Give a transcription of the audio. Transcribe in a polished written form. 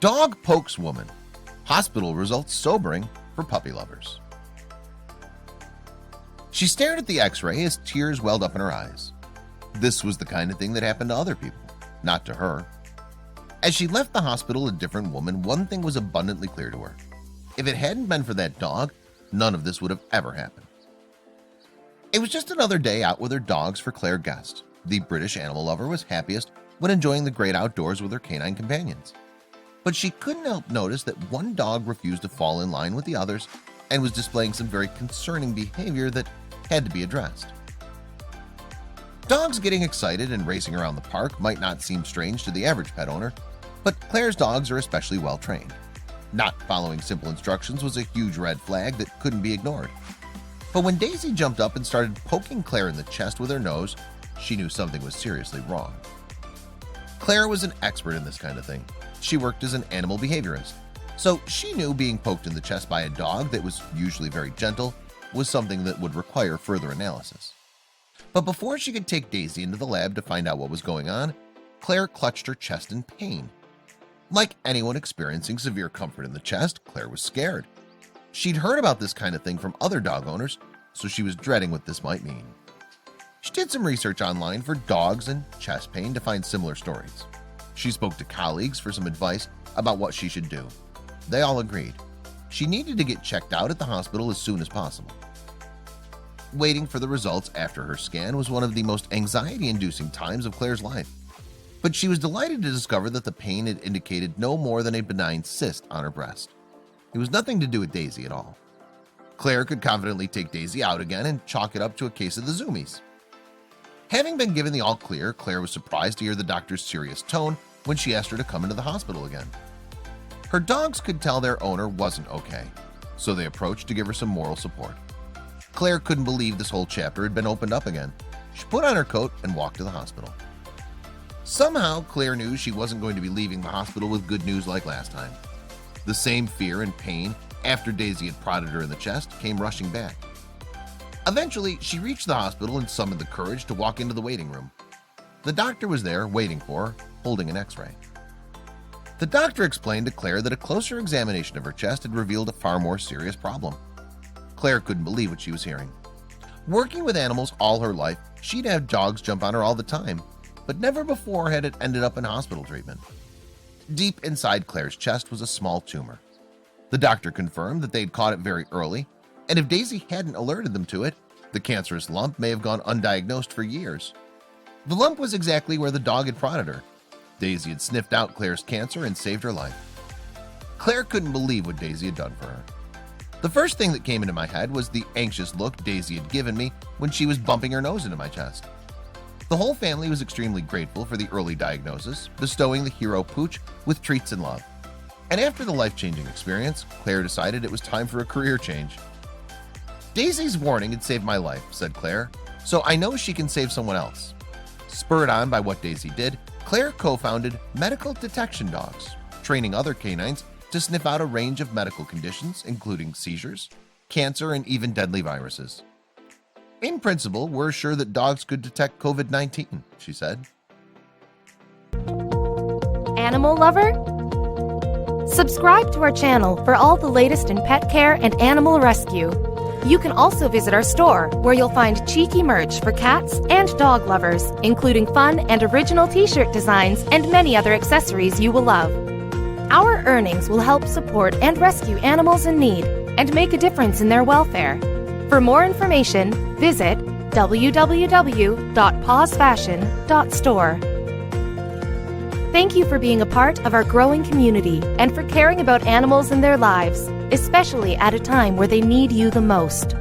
Dog pokes woman. Hospital results sobering for puppy lovers. She stared at the x-ray as tears welled up in her eyes. This was the kind of thing that happened to other people, not to her. As she left the hospital a different woman, one thing was abundantly clear to her. If it hadn't been for that dog, none of this would have ever happened. It was just another day out with her dogs for Claire Guest. The British animal lover was happiest when enjoying the great outdoors with her canine companions. But she couldn't help notice that one dog refused to fall in line with the others and was displaying some very concerning behavior that had to be addressed. Dogs getting excited and racing around the park might not seem strange to the average pet owner, but Claire's dogs are especially well trained. Not following simple instructions was a huge red flag that couldn't be ignored. But when Daisy jumped up and started poking Claire in the chest with her nose, she knew something was seriously wrong. Claire was an expert in this kind of thing. She worked as an animal behaviorist, so she knew being poked in the chest by a dog that was usually very gentle was something that would require further analysis. But before she could take Daisy into the lab to find out what was going on, Claire clutched her chest in pain. Like anyone experiencing severe comfort in the chest, Claire was scared. She'd heard about this kind of thing from other dog owners, so she was dreading what this might mean. She did some research online for dogs and chest pain to find similar stories. She spoke to colleagues for some advice about what she should do. They all agreed. She needed to get checked out at the hospital as soon as possible. Waiting for the results after her scan was one of the most anxiety-inducing times of Claire's life. But she was delighted to discover that the pain had indicated no more than a benign cyst on her breast. It was nothing to do with Daisy at all. Claire could confidently take Daisy out again and chalk it up to a case of the zoomies. Having been given the all clear, Claire was surprised to hear the doctor's serious tone when she asked her to come into the hospital again. Her dogs could tell their owner wasn't okay, so they approached to give her some moral support. Claire couldn't believe this whole chapter had been opened up again. She put on her coat and walked to the hospital. Somehow, Claire knew she wasn't going to be leaving the hospital with good news like last time. The same fear and pain after Daisy had prodded her in the chest came rushing back. Eventually, she reached the hospital and summoned the courage to walk into the waiting room. The doctor was there waiting for her, holding an x-ray. The doctor explained to Claire that a closer examination of her chest had revealed a far more serious problem. Claire couldn't believe what she was hearing. Working with animals all her life, she'd have dogs jump on her all the time, but never before had it ended up in hospital treatment. Deep inside Claire's chest was a small tumor. The doctor confirmed that they'd caught it very early, and if Daisy hadn't alerted them to it, the cancerous lump may have gone undiagnosed for years. The lump was exactly where the dog had prodded her. Daisy had sniffed out Claire's cancer and saved her life. Claire couldn't believe what Daisy had done for her. The first thing that came into my head was the anxious look Daisy had given me when she was bumping her nose into my chest. The whole family was extremely grateful for the early diagnosis, bestowing the hero Pooch with treats and love. And after the life-changing experience, Claire decided it was time for a career change. Daisy's warning had saved my life, said Claire, so I know she can save someone else. Spurred on by what Daisy did, Claire co-founded Medical Detection Dogs, training other canines to sniff out a range of medical conditions, including seizures, cancer, and even deadly viruses. In principle, we're sure that dogs could detect COVID-19, she said. Animal lover? Subscribe to our channel for all the latest in pet care and animal rescue. You can also visit our store, where you'll find cheeky merch for cats and dog lovers, including fun and original t-shirt designs and many other accessories you will love. Our earnings will help support and rescue animals in need and make a difference in their welfare. For more information, visit www.pawsfashion.store. Thank you for being a part of our growing community and for caring about animals and their lives, especially at a time where they need you the most.